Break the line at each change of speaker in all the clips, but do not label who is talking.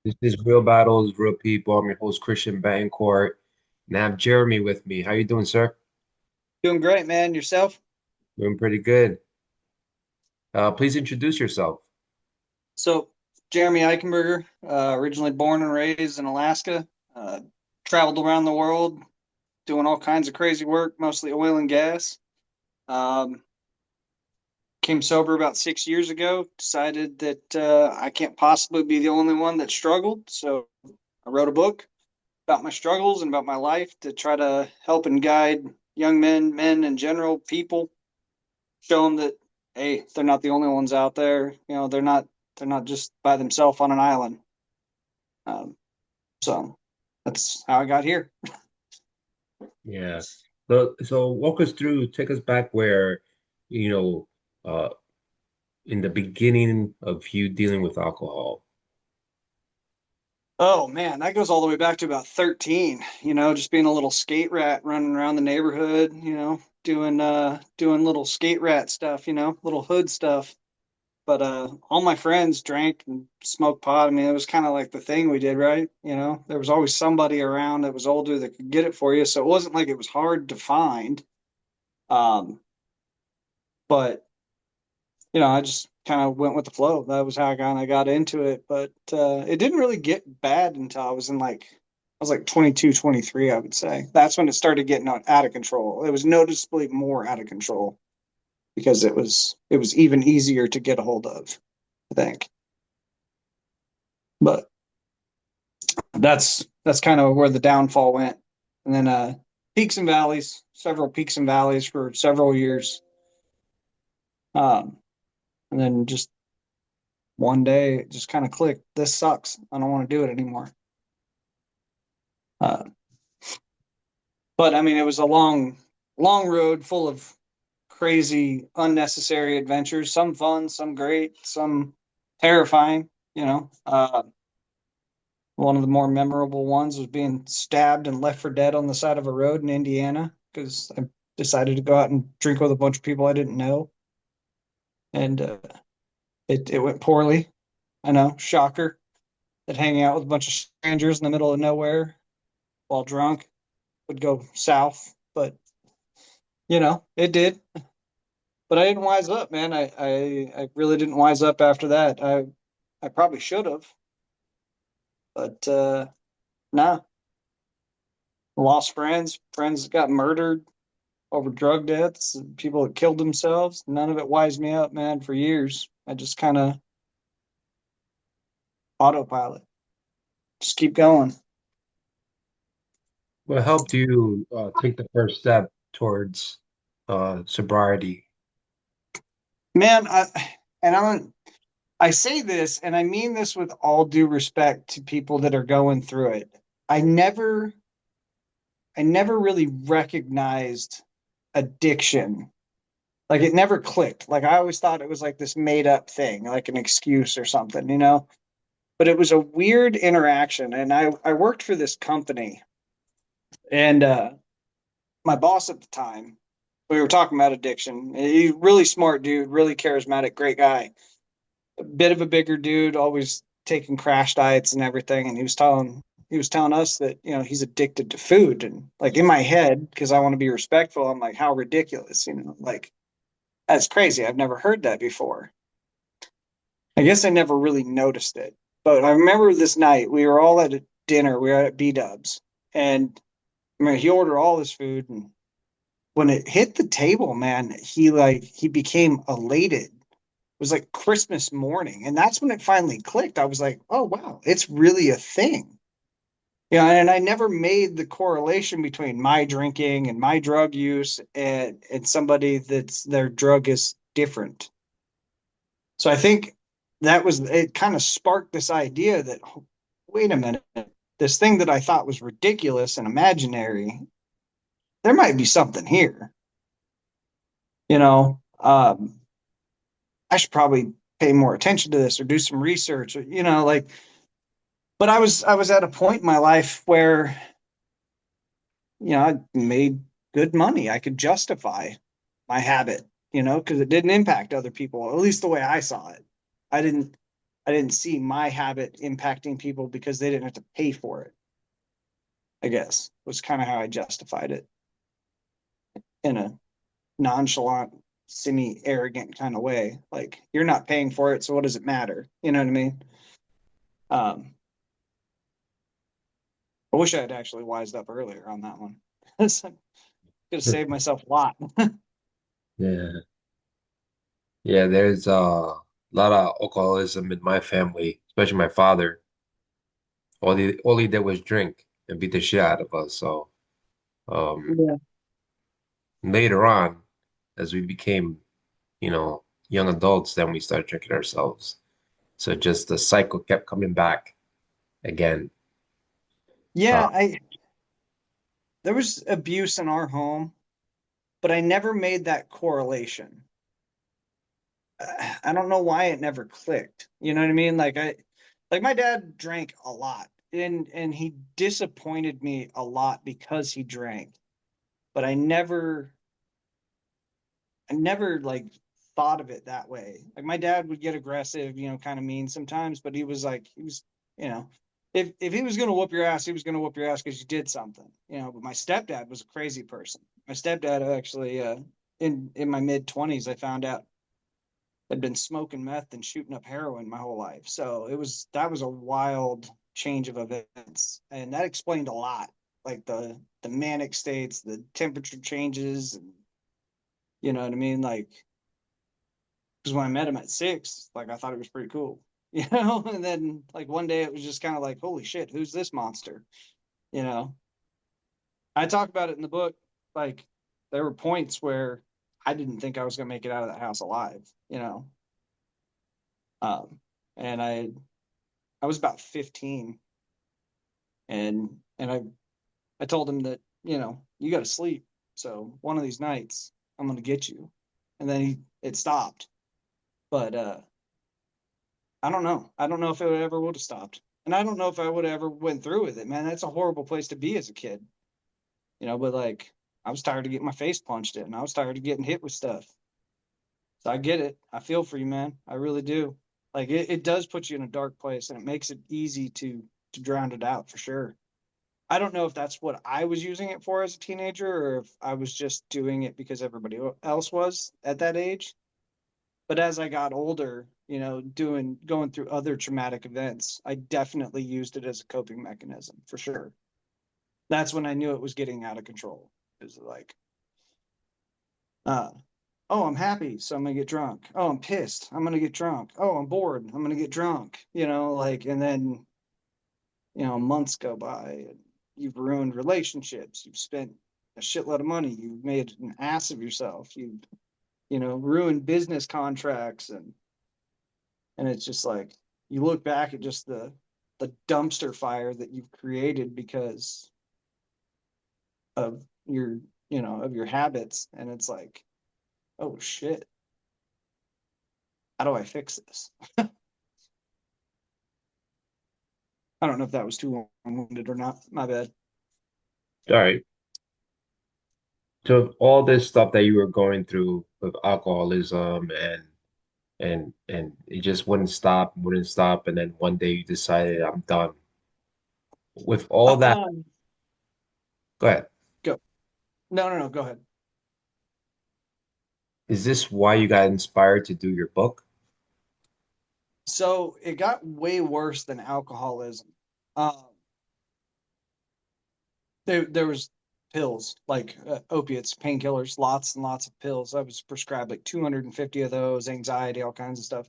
This is Real Battles, Real People. I'm your host, Christian Bancourt, and I have Jeremy with me. How you doing, sir?
Doing great, man. Yourself?
Doing pretty good. Please introduce yourself.
So, Jeremy Eichenberger, originally born and raised in Alaska, traveled around the world doing all kinds of crazy work, mostly oil and gas. Um, Came sober about 6 years ago, decided that I can't possibly be the only one that struggled. So, I wrote a book about my struggles and about my life to try to help and guide young men, men in general, people, show them that hey, they're not the only ones out there. They're not just by themselves on an island. Um, so that's how I got here.
Yeah. So walk us through, take us back where, you know, uh, in the beginning of you dealing with alcohol.
Oh man, that goes all the way back to about 13, just being a little skate rat running around the neighborhood, doing little skate rat stuff, little hood stuff. But all my friends drank and smoked pot. I mean, it was kind of like the thing we did, right? There was always somebody around that was older that could get it for you, so it wasn't like it was hard to find. Um, but I just kind of went with the flow. That was how I kind of got into it. But it didn't really get bad until I was like 22, 23, I would say. That's when it started getting out of control. It was noticeably more out of control because it was even easier to get a hold of, I think. But that's kind of where the downfall went. And then peaks and valleys, several peaks and valleys for several years. Um, and then just one day it just kind of clicked. This sucks. I don't want to do it anymore. Uh, but I mean, it was a long road full of crazy, unnecessary adventures. Some fun, some great, some terrifying. One of the more memorable ones was being stabbed and left for dead on the side of a road in Indiana because I decided to go out and drink with a bunch of people I didn't know, and it went poorly. I know, shocker. That hanging out with a bunch of strangers in the middle of nowhere while drunk would go south, but it did. But I didn't wise up, man. I really didn't wise up after that. I probably should have, but nah. Lost friends that got murdered over drug deaths, people that killed themselves. None of it wised me up, man, for years. I just kind of autopilot, just keep going.
What helped you take the first step towards sobriety?
Man, and I say this and I mean this with all due respect to people that are going through it. I never I never really recognized addiction. Like it never clicked. Like I always thought it was like this made up thing, like an excuse or something. But it was a weird interaction. And I worked for this company, and my boss at the time, we were talking about addiction. He's a really smart dude, really charismatic, great guy. A bit of a bigger dude, always taking crash diets and everything. And he was telling us that he's addicted to food. And like in my head, because I want to be respectful, I'm like, how ridiculous, like that's crazy. I've never heard that before. I guess I never really noticed it. But I remember this night we were all at a dinner. We were at B Dubs, and I mean he ordered all this food, and when it hit the table, man, he became elated. It was like Christmas morning, and that's when it finally clicked. I was like, oh wow, it's really a thing. And I never made the correlation between my drinking and my drug use and somebody that's their drug is different. So I think that was it kind of sparked this idea that wait a minute, this thing that I thought was ridiculous and imaginary, there might be something here. You know, I should probably pay more attention to this or do some research, or, like. But I was at a point in my life where I made good money. I could justify my habit, because it didn't impact other people, at least the way I saw it. I didn't I didn't see my habit impacting people because they didn't have to pay for it, I guess, was kind of how I justified it in a nonchalant, semi arrogant kind of way. Like, you're not paying for it, so what does it matter? You know what I mean? Um, I wish I had actually wised up earlier on that one. Could have saved myself a lot.
Yeah. Yeah, there's a lot of alcoholism in my family, especially my father. All he did was drink and beat the shit out of us. So um
Yeah.
later on, as we became, young adults, then we started drinking ourselves. So just the cycle kept coming back again. Uh,
Yeah, I there was abuse in our home, but I never made that correlation. I don't know why it never clicked. You know what I mean? Like my dad drank a lot and he disappointed me a lot because he drank. But I never like thought of it that way. Like my dad would get aggressive, kind of mean sometimes, but he was, you know, if he was gonna whoop your ass, he was gonna whoop your ass because you did something, But my stepdad was a crazy person. My stepdad actually, in my mid 20s, I found out had been smoking meth and shooting up heroin my whole life. So that was a wild change of events, and that explained a lot, like the manic states, the temperature changes, and you know what I mean, like because when I met him at 6, like I thought it was pretty cool, and then like one day it was just kind of like, holy shit, who's this monster? You know, I talk about it in the book. Like there were points where I didn't think I was gonna make it out of that house alive. Um, and I was about 15, and I told him that you got to sleep. So one of these nights I'm gonna get you, and then it stopped. But I don't know. I don't know if it ever would have stopped, and I don't know if I would have ever went through with it. Man, that's a horrible place to be as a kid. But like I was tired of getting my face punched in. I was tired of getting hit with stuff. So I get it. I feel for you, man. I really do. Like it does put you in a dark place, and it makes it easy to drown it out for sure. I don't know if that's what I was using it for as a teenager or if I was just doing it because everybody else was at that age. But as I got older, going through other traumatic events, I definitely used it as a coping mechanism for sure. That's when I knew it was getting out of control. It was like, uh, oh, I'm happy, so I'm gonna get drunk. Oh, I'm pissed, I'm gonna get drunk. Oh, I'm bored, I'm gonna get drunk. And then months go by and you've ruined relationships, you've spent a shitload of money, you've made an ass of yourself, you've ruined business contracts, and it's just like you look back at just the dumpster fire that you've created because of your habits, and it's like, oh shit, how do I fix this? I don't know if that was too long-winded or not, my bad.
all right. So all this stuff that you were going through with alcoholism and it just wouldn't stop, and then one day you decided I'm done. With all that,
um
go ahead.
Go. No, no, no, go ahead.
Is this why you got inspired to do your book?
So it got way worse than alcoholism. Um, there was pills like opiates, painkillers, lots and lots of pills. I was prescribed like 250 of those, anxiety, all kinds of stuff.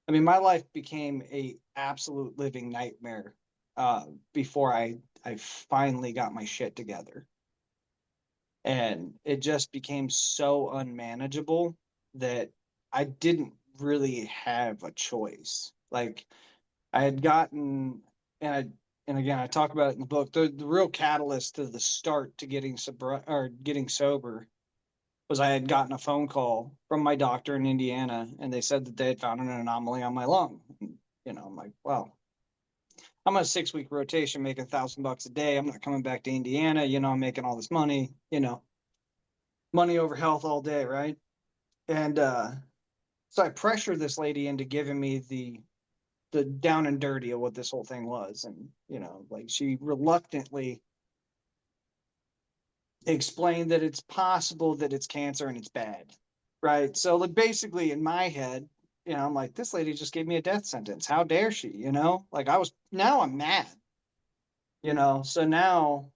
I mean, my life became a absolute living nightmare before I finally got my shit together, and it just became so unmanageable that I didn't really have a choice. Like I had gotten, and and again, I talk about it in the book. The real catalyst to the start to getting sober was I had gotten a phone call from my doctor in Indiana, and they said that they had found an anomaly on my lung. And, I'm like, wow, I'm on a 6 week rotation, making $1,000 a day. I'm not coming back to Indiana. I'm making all this money. Money over health all day, right? And so I pressured this lady into giving me the down and dirty of what this whole thing was. And, like she reluctantly explained that it's possible that it's cancer and it's bad. Right. So, like, basically, in my head, I'm like, this lady just gave me a death sentence. How dare she? Like now I'm mad, So now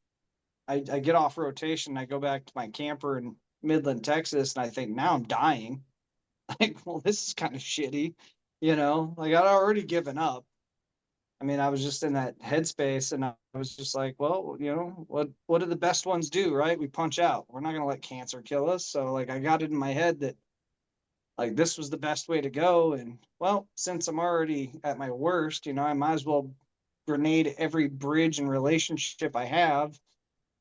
I get off rotation. I go back to my camper in Midland, Texas, and I think now I'm dying. Like, well, this is kind of shitty, like I'd already given up. I mean, I was just in that headspace and I was just like, well, what do the best ones do, right? We punch out. We're not going to let cancer kill us. So, like, I got it in my head that, like, this was the best way to go. And, well, since I'm already at my worst, I might as well grenade every bridge and relationship I have.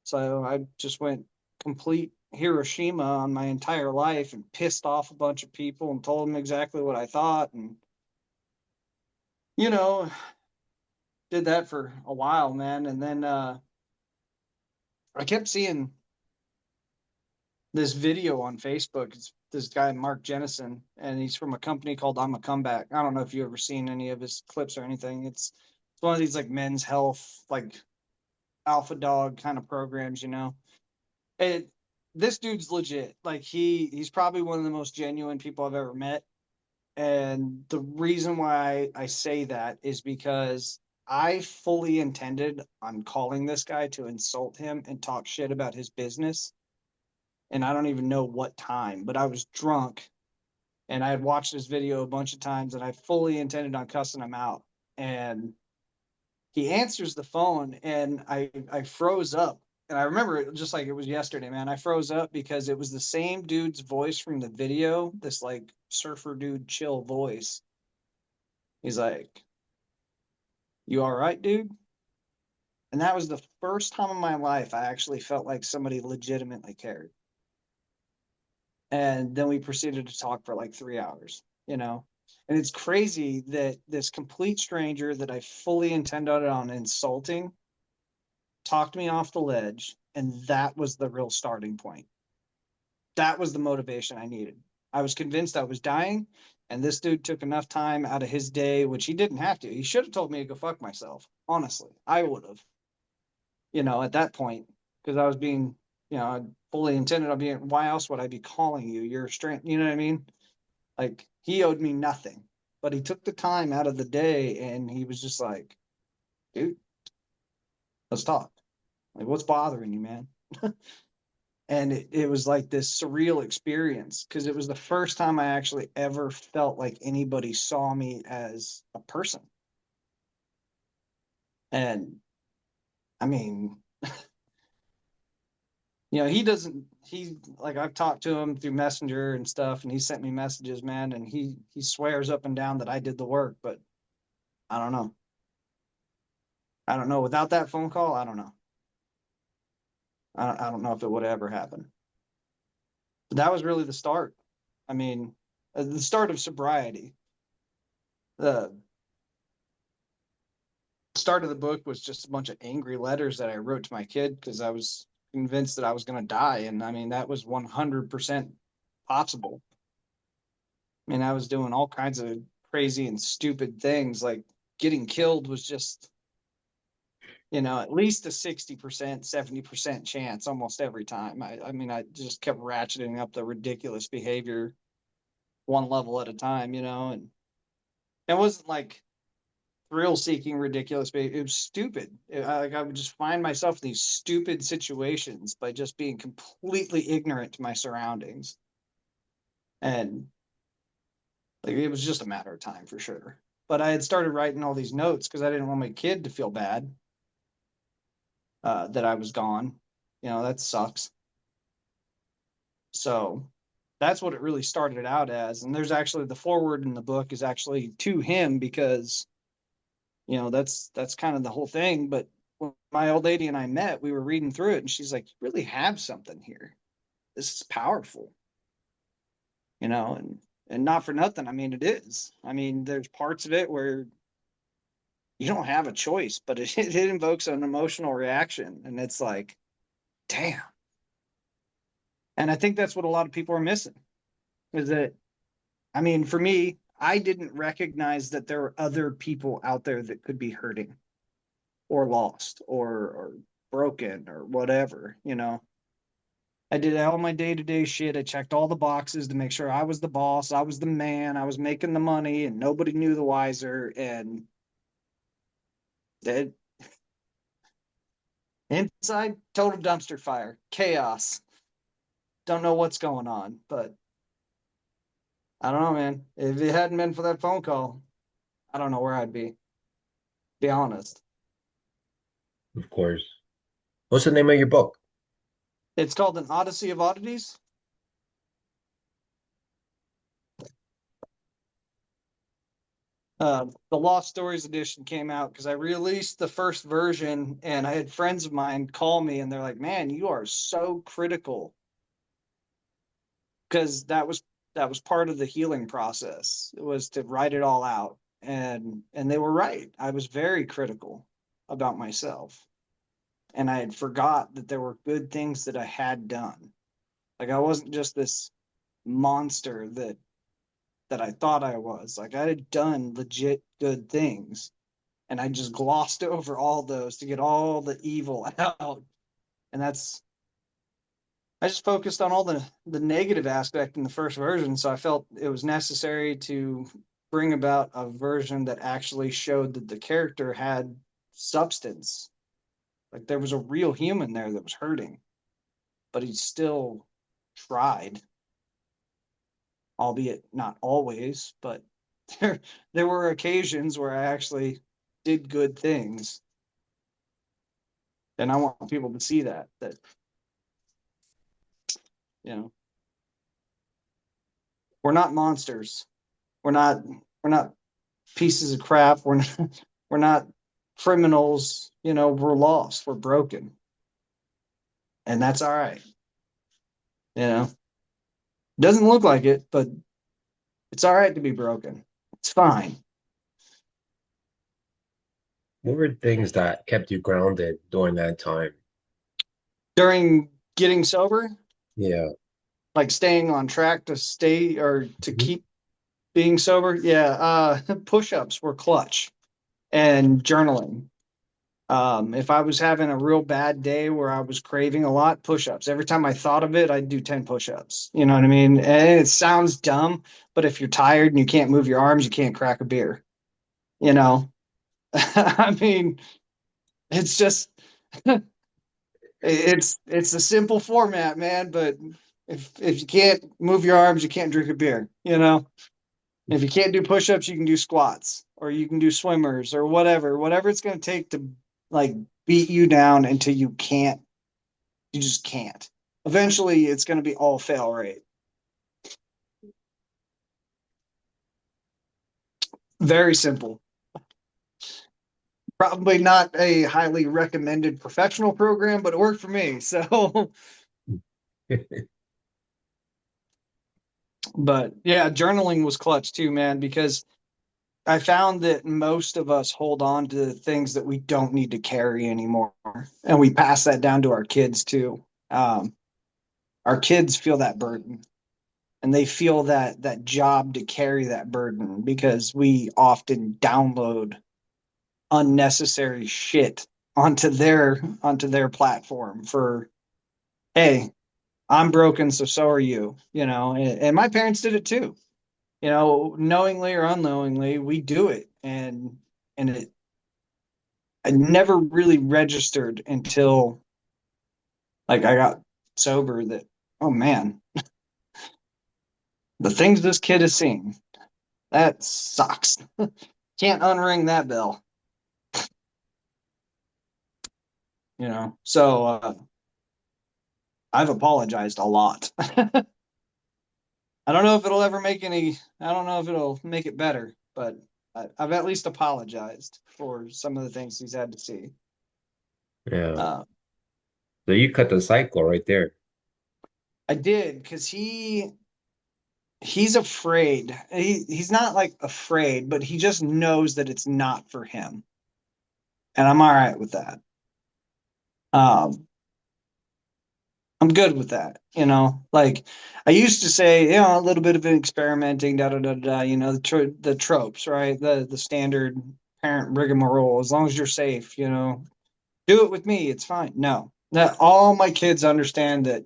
So I just went complete Hiroshima on my entire life and pissed off a bunch of people and told them exactly what I thought. And, you know, did that for a while, man. And then I kept seeing this video on Facebook. It's this guy, Mark Jennison, and he's from a company called I'm a Comeback. I don't know if you've ever seen any of his clips or anything. It's one of these like men's health, like alpha dog kind of programs, It this dude's legit. Like he's probably one of the most genuine people I've ever met. And the reason why I say that is because I fully intended on calling this guy to insult him and talk shit about his business. And I don't even know what time, but I was drunk and I had watched this video a bunch of times and I fully intended on cussing him out. And he answers the phone and I froze up. And I remember it just like it was yesterday, man. I froze up because it was the same dude's voice from the video, this like surfer dude chill voice. He's like, "You all right, dude?" And that was the first time in my life I actually felt like somebody legitimately cared. And then we proceeded to talk for like 3 hours. And it's crazy that this complete stranger that I fully intended on insulting talked me off the ledge. And that was the real starting point. That was the motivation I needed. I was convinced I was dying. And this dude took enough time out of his day, which he didn't have to. He should have told me to go fuck myself. Honestly, I would have, at that point, because I was being, I fully intended on being, why else would I be calling you? You're a strength, you know what I mean? Like he owed me nothing, but he took the time out of the day and he was just like, dude, let's talk. Like, what's bothering you, man? And it was like this surreal experience because it was the first time I actually ever felt like anybody saw me as a person. And I mean, he doesn't, he like I've talked to him through Messenger and stuff, and he sent me messages, man, and he swears up and down that I did the work, but I don't know. I don't know. Without that phone call, I don't know. I don't know if it would ever happen. But that was really the start. I mean, the start of sobriety. The start of the book was just a bunch of angry letters that I wrote to my kid because I was convinced that I was going to die. And I mean, that was 100% possible. I mean, I was doing all kinds of crazy and stupid things. Like getting killed was just, at least a 60%, 70% chance almost every time. I mean, I just kept ratcheting up the ridiculous behavior one level at a time, and it wasn't like thrill seeking ridiculous behavior. It was stupid. I would just find myself in these stupid situations by just being completely ignorant to my surroundings. And like it was just a matter of time for sure. But I had started writing all these notes because I didn't want my kid to feel bad that I was gone. That sucks. So that's what it really started out as. And there's actually the forward in the book is actually to him because that's kind of the whole thing. But when my old lady and I met, we were reading through it, and she's like, "You really have something here. This is powerful," and not for nothing. I mean, it is. I mean, there's parts of it where you don't have a choice, but it invokes an emotional reaction, and it's like, damn. And I think that's what a lot of people are missing. Is that I mean, for me, I didn't recognize that there were other people out there that could be hurting or lost or broken or whatever, you know. I did all my day-to-day shit. I checked all the boxes to make sure I was the boss, I was the man, I was making the money, and nobody knew the wiser. And that inside, total dumpster fire, chaos. Don't know what's going on, but I don't know, man. If it hadn't been for that phone call, I don't know where I'd be honest.
Of course. What's the name of your book?
It's called An Odyssey of Oddities. The Lost Stories edition came out because I released the first version, and I had friends of mine call me, and they're like, "Man, you are so critical," because that was part of the healing process. It was to write it all out, and they were right. I was very critical about myself, and I had forgot that there were good things that I had done. Like I wasn't just this monster that I thought I was. Like I had done legit good things, and I just glossed over all those to get all the evil out. And that's I just focused on all the negative aspect in the first version, so I felt it was necessary to bring about a version that actually showed that the character had substance. Like there was a real human there that was hurting, but he still tried, albeit not always, but there were occasions where I actually did good things. And I want people to see that you know we're not monsters. We're not we're not pieces of crap. We're not criminals. We're lost. We're broken, and that's all right. Doesn't look like it, but it's all right to be broken. It's fine.
What were things that kept you grounded during that time?
During getting sober,
Yeah.
like staying on track to stay or to
Mhm.
keep being sober, yeah. Push-ups were clutch, and journaling. If I was having a real bad day where I was craving a lot, push-ups. Every time I thought of it, I'd do 10 push-ups. You know what I mean? And it sounds dumb, but if you're tired and you can't move your arms, you can't crack a beer. You know? I mean, it's just it's a simple format, man, but if you can't move your arms, you can't drink a beer. If you can't do push-ups, you can do squats or you can do swimmers or whatever it's going to take to like beat you down until you just can't. Eventually it's going to be all fail rate. Very simple. Probably not a highly recommended professional program, but it worked for me. So, but yeah, journaling was clutch too, man, because I found that most of us hold on to things that we don't need to carry anymore. And we pass that down to our kids too. Our kids feel that burden, and they feel that job to carry that burden because we often download unnecessary shit onto their platform for, hey, I'm broken, so are you. And my parents did it too. Knowingly or unknowingly, we do it, and it I never really registered until like I got sober that, oh man, the things this kid is seeing, that sucks. Can't unring that bell. So I've apologized a lot. I don't know if it'll make it better, but I've at least apologized for some of the things he's had to see.
Yeah.
Uh,
So you cut the cycle right there.
I did because he's afraid. He's not like afraid, but he just knows that it's not for him, and I'm all right with that. Um, I'm good with that. Like I used to say, a little bit of experimenting, da da da da. The tropes, right? The standard parent rigmarole. As long as you're safe, do it with me. It's fine. No, that all my kids understand that.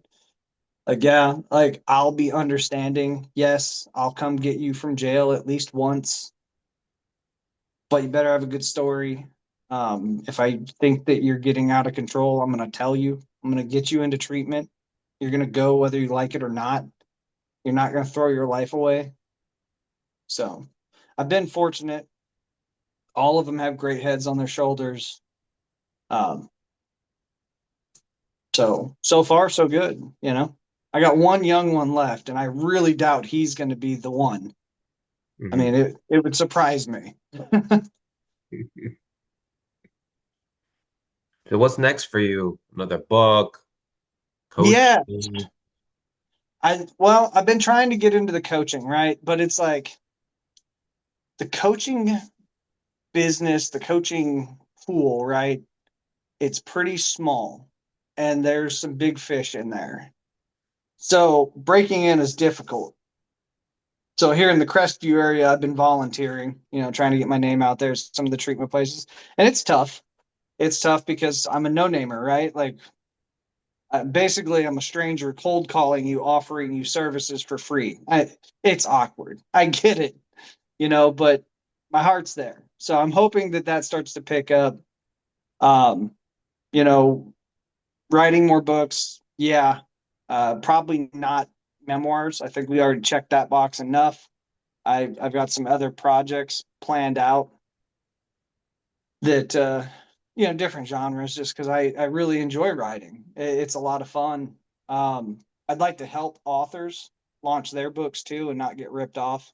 Like, yeah, like I'll be understanding. Yes, I'll come get you from jail at least once, but you better have a good story. If I think that you're getting out of control, I'm going to tell you. I'm going to get you into treatment. You're going to go whether you like it or not. You're not going to throw your life away. So I've been fortunate. All of them have great heads on their shoulders. Um, so far, so good. I got one young one left, and I really doubt he's going to be the one. I
Hmm.
mean, it would surprise me.
So what's next for you? Another book,
Yeah,
coaching?
I've been trying to get into the coaching, right? But it's like the coaching business, the coaching pool, right? It's pretty small and there's some big fish in there. So breaking in is difficult. So here in the Crestview area, I've been volunteering, trying to get my name out there, some of the treatment places. And it's tough. It's tough because I'm a no-namer, right? Like basically I'm a stranger cold calling you, offering you services for free. It's awkward. I get it, but my heart's there. So I'm hoping that that starts to pick up. Um, you know, Writing more books, yeah. Probably not memoirs. I think we already checked that box enough. I've got some other projects planned out that different genres just because I really enjoy writing. It's a lot of fun. I'd like to help authors launch their books too and not get ripped off.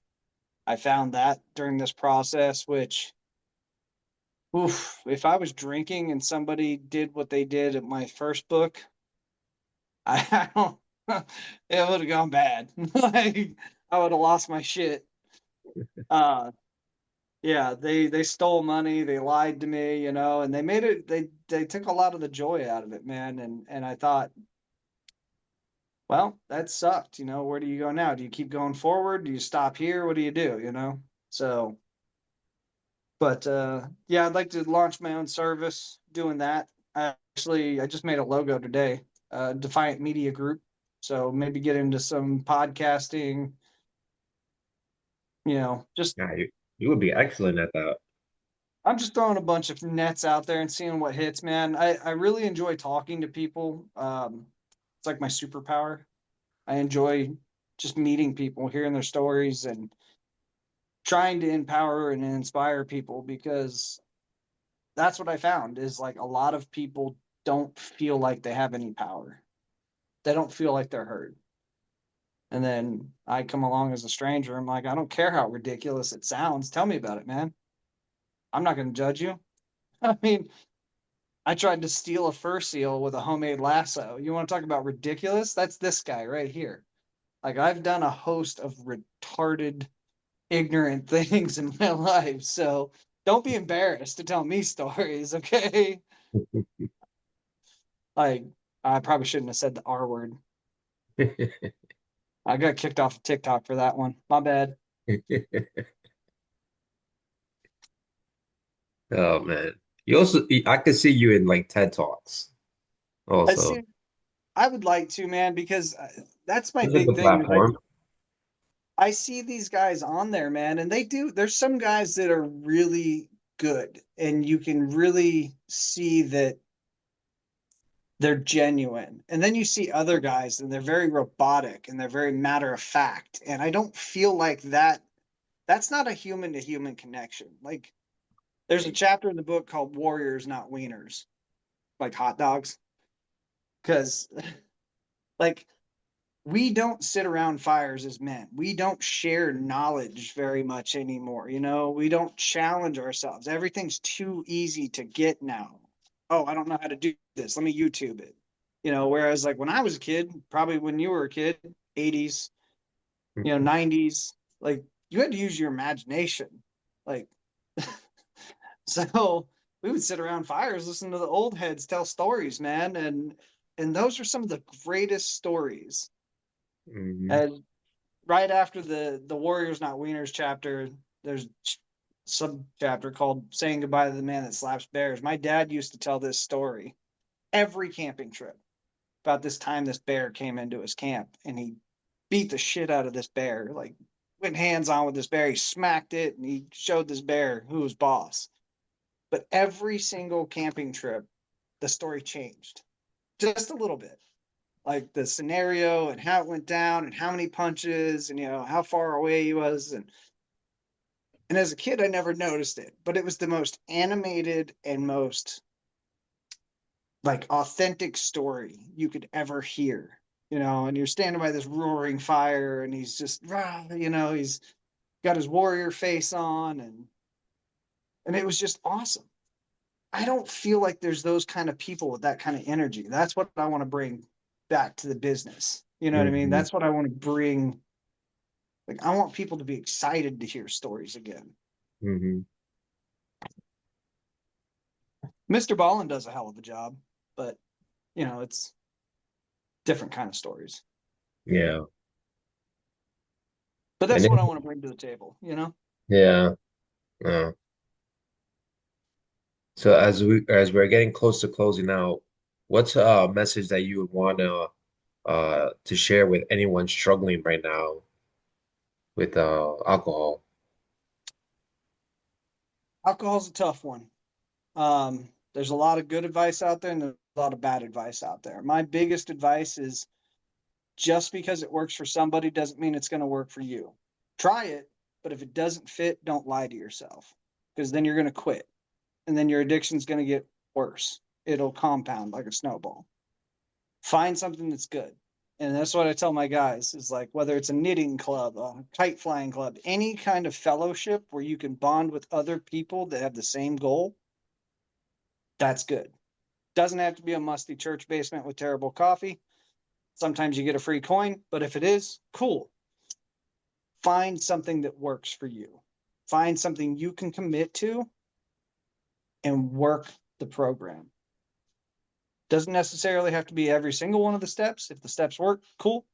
I found that during this process, which, oof, if I was drinking and somebody did what they did at my first book, I don't, it would have gone bad. Like I would have lost my shit. Uh, yeah, they stole money, they lied to me, and they made it. They took a lot of the joy out of it, man. And I thought, well, that sucked. Where do you go now? Do you keep going forward? Do you stop here? What do you do? So. But yeah, I'd like to launch my own service doing that. I just made a logo today, Defiant Media Group. So maybe get into some podcasting, just
Yeah, you would be excellent at that.
I'm just throwing a bunch of nets out there and seeing what hits, man. I really enjoy talking to people. It's like my superpower. I enjoy just meeting people, hearing their stories, and trying to empower and inspire people because that's what I found is like a lot of people don't feel like they have any power. They don't feel like they're heard. And then I come along as a stranger. I'm like, I don't care how ridiculous it sounds. Tell me about it, man. I'm not going to judge you. I mean, I tried to steal a fur seal with a homemade lasso. You want to talk about ridiculous? That's this guy right here. Like, I've done a host of retarded, ignorant things in my life. So don't be embarrassed to tell me stories, okay? Like, I probably shouldn't have said the R word. I got kicked off of TikTok for that one. My bad.
Oh man. I could see you in like TED Talks
I
also.
see. I would like to, man, because that's my
It's a
big
good
thing. Is
platform.
I see these guys on there, man, and they do. There's some guys that are really good, and you can really see that they're genuine. And then you see other guys, and they're very robotic and they're very matter of fact. And I don't feel like that. That's not a human to human connection. Like, there's a chapter in the book called Warriors, Not Wieners, like hot dogs, because like we don't sit around fires as men. We don't share knowledge very much anymore. We don't challenge ourselves. Everything's too easy to get now. Oh, I don't know how to do this. Let me YouTube it. Whereas like when I was a kid, probably when you were a kid, 80s, 90s, like you had to use your imagination. Like, so we would sit around fires, listen to the old heads tell stories, man. And And those are some of the greatest stories.
Hmm.
And right after the Warriors Not Wieners chapter, there's some chapter called Saying Goodbye to the Man That Slaps Bears. My dad used to tell this story every camping trip about this time this bear came into his camp and he beat the shit out of this bear, like went hands on with this bear. He smacked it and he showed this bear who was boss. But every single camping trip, the story changed just a little bit. Like the scenario and how it went down and how many punches and how far away he was and as a kid I never noticed it, but it was the most animated and most like authentic story you could ever hear. And you're standing by this roaring fire and he's just he's got his warrior face on and it was just awesome. I don't feel like there's those kind of people with that kind of energy. That's what I want to bring back to the business. You know what I mean?
Hmm.
That's what I want to bring. Like, I want people to be excited to hear stories again.
Hmm.
Mr. Ballin does a hell of a job, but it's different kind of stories.
Yeah.
But
And
that's what I
then,
want to bring to the table.
yeah. Uh, so as we're getting close to closing out, what's a message that you would want to share with anyone struggling right now with alcohol?
Alcohol's a tough one. There's a lot of good advice out there and there's a lot of bad advice out there. My biggest advice is just because it works for somebody doesn't mean it's going to work for you. Try it, but if it doesn't fit, don't lie to yourself because then you're going to quit and then your addiction's going to get worse. It'll compound like a snowball. Find something that's good. And that's what I tell my guys is like whether it's a knitting club, a kite flying club, any kind of fellowship where you can bond with other people that have the same goal, that's good. Doesn't have to be a musty church basement with terrible coffee. Sometimes you get a free coin, but if it is, cool. Find something that works for you. Find something you can commit to and work the program. Doesn't necessarily have to be every single one of the steps. If the steps work, cool.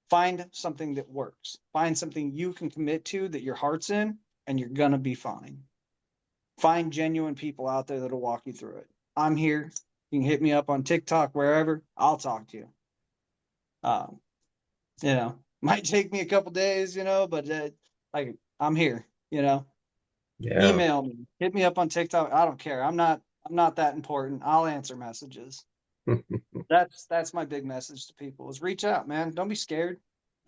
Find something that works. Find something you can commit to that your heart's in, and you're going to be fine. Find genuine people out there that'll walk you through it. I'm here. You can hit me up on TikTok, wherever. I'll talk to you. Um, might take me a couple days, but like I'm here.
Yeah.
Email me, hit me up on TikTok. I don't care. I'm not that important. I'll answer messages. That's my big message to people is reach out, man. Don't be scared.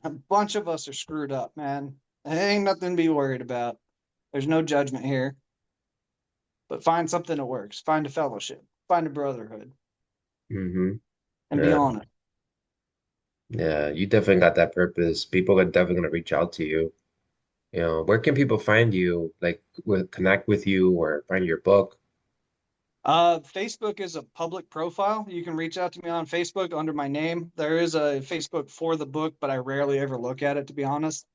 A bunch of us are screwed up, man. There ain't nothing to be worried about. There's no judgment here. But find something that works. Find a fellowship. Find a brotherhood
Hmm.
and be
Yeah.
honest.
Yeah. You definitely got that purpose. People are definitely gonna reach out to you. Where can people find you? Like, connect with you or find your book?
Facebook is a public profile. You can reach out to me on Facebook under my name. There is a Facebook for the book, but I rarely ever look at it to be honest,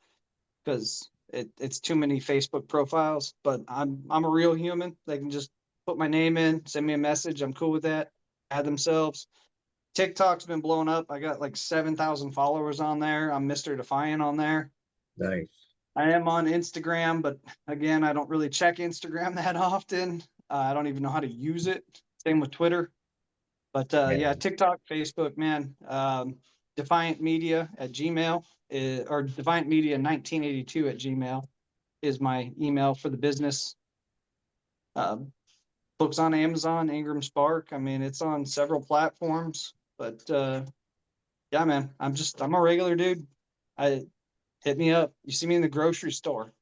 because it's too many Facebook profiles. But I'm a real human. They can just put my name in, send me a message. I'm cool with that. Add themselves. TikTok's been blowing up. I got like 7,000 followers on there. I'm Mr. Defiant on there.
Nice.
I am on Instagram, but again, I don't really check Instagram that often. I don't even know how to use it. Same with Twitter. But yeah,
Yeah.
TikTok, Facebook, man. Defiant Media at Gmail or Defiant Media 1982 at Gmail is my email for the business. Uh, Books on Amazon, Ingram Spark. I mean, it's on several platforms. But yeah, man, I'm a regular dude. I hit me up. You see me in the grocery store.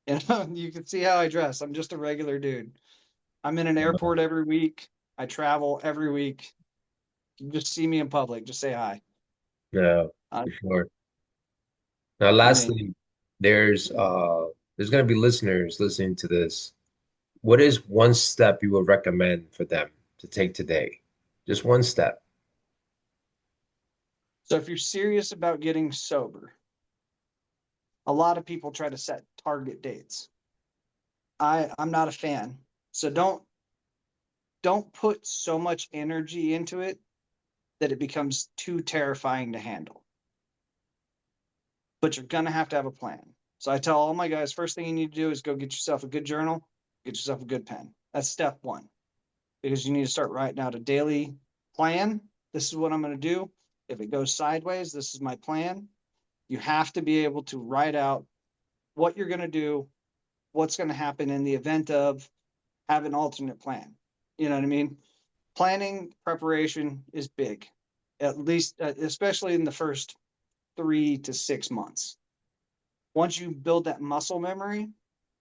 You can see how I dress. I'm just a regular dude. I'm in an airport every week. I travel every week. You just see me in public. Just say hi.
Yeah,
Uh,
for sure. Now,
I mean,
lastly, there's gonna be listeners listening to this. What is one step you would recommend for them to take today? Just one step.
so if you're serious about getting sober, a lot of people try to set target dates. I'm not a fan. So don't put so much energy into it that it becomes too terrifying to handle. But you're gonna have to have a plan. So I tell all my guys, first thing you need to do is go get yourself a good journal, get yourself a good pen. That's step one, because you need to start writing out a daily plan. This is what I'm going to do. If it goes sideways, this is my plan. You have to be able to write out what you're going to do, what's going to happen in the event of, have an alternate plan. You know what I mean? Planning preparation is big, at least, especially in the first 3 to 6 months. Once you build that muscle memory,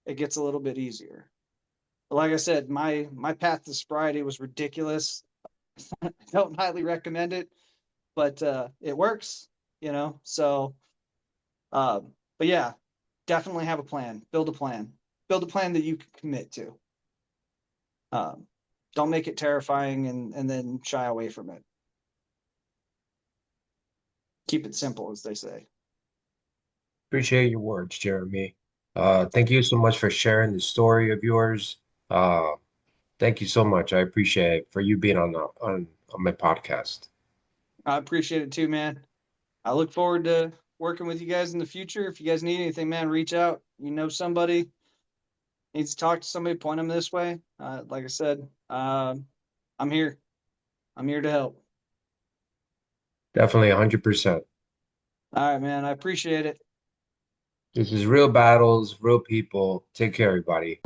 it gets a little bit easier. But like I said, my path to sobriety was ridiculous. I don't highly recommend it, but it works, you know. So, but yeah, definitely have a plan. Build a plan that you can commit to. Um, don't make it terrifying and then shy away from it. Keep it simple, as they say.
Appreciate your words, Jeremy. Thank you so much for sharing the story of yours. Uh, thank you so much. I appreciate it for you being on my podcast.
I appreciate it too, man. I look forward to working with you guys in the future. If you guys need anything, man, reach out. You know somebody needs to talk to somebody, point them this way. Like I said, I'm here. I'm here to help.
Definitely 100%.
All right, man. I appreciate it.
This is real battles, real people. Take care, everybody.